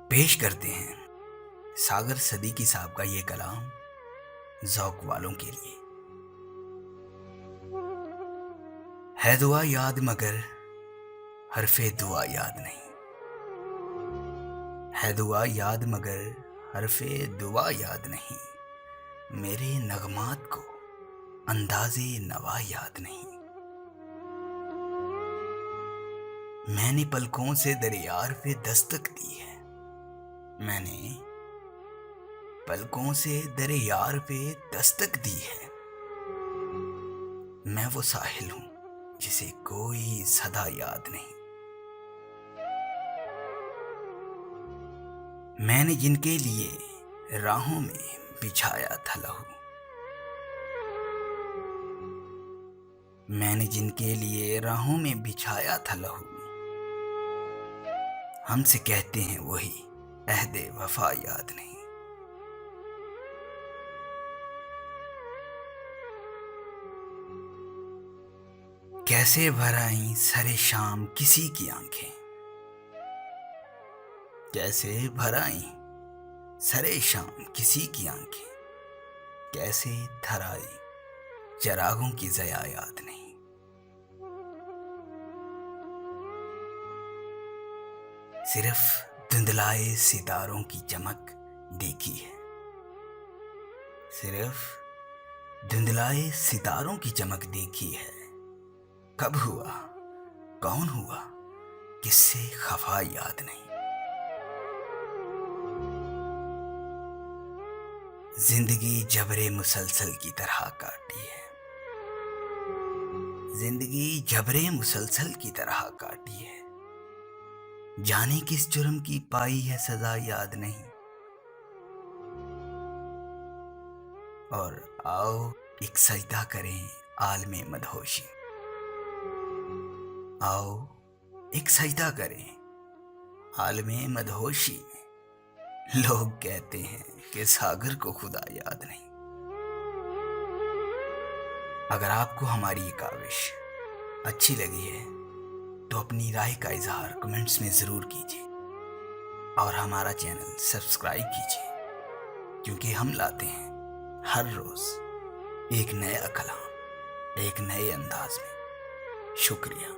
पेश करते हैं सागर सदीकी साहब का ये कलाम ज़ौक़ वालों के लिए। है दुआ याद मगर हरफ़े दुआ याद नहीं, है दुआ याद मगर हरफ़े दुआ याद नहीं, मेरे नगमात को अंदाज़े नवा याद नहीं। मैंने पलकों से दरियार पे दस्तक दी है, मैंने पलकों से दरियार पे दस्तक दी है। मैं वो साहिल हूँ जिसे कोई सदा याद नहीं। मैंने जिनके लिए राहों में बिछाया था लहू, मैंने जिनके लिए राहों में बिछाया था लहू, हमसे कहते हैं वही अहदे वफा याद नहीं। कैसे भर आईं सरे शाम किसी की आंखें, कैसे भर आईं सरे शाम किसी की आंखें, कैसे थर आई चरागों की ज़या याद नहीं। सिर्फ धुंधलाए सितारों की चमक देखी है, सिर्फ धुंधलाए सितारों की चमक देखी है। कब हुआ कौन हुआ किससे खफा याद नहीं। जिंदगी जबरे मुसलसल की तरह काटी है, जिंदगी जबरे मुसलसल की तरह काटी है। जाने किस जुर्म की पाई है सजा याद नहीं। और आओ एक सजदा करें आलमे मदहोशी, आओ एक सजदा करें आलमे मदहोशी में। लोग कहते हैं कि सागर को खुदा याद नहीं। अगर आपको हमारी ये काविश अच्छी लगी है तो अपनी राय का इजहार कमेंट्स में ज़रूर कीजिए और हमारा चैनल सब्सक्राइब कीजिए, क्योंकि हम लाते हैं हर रोज़ एक नया कलाम एक नए अंदाज में। शुक्रिया।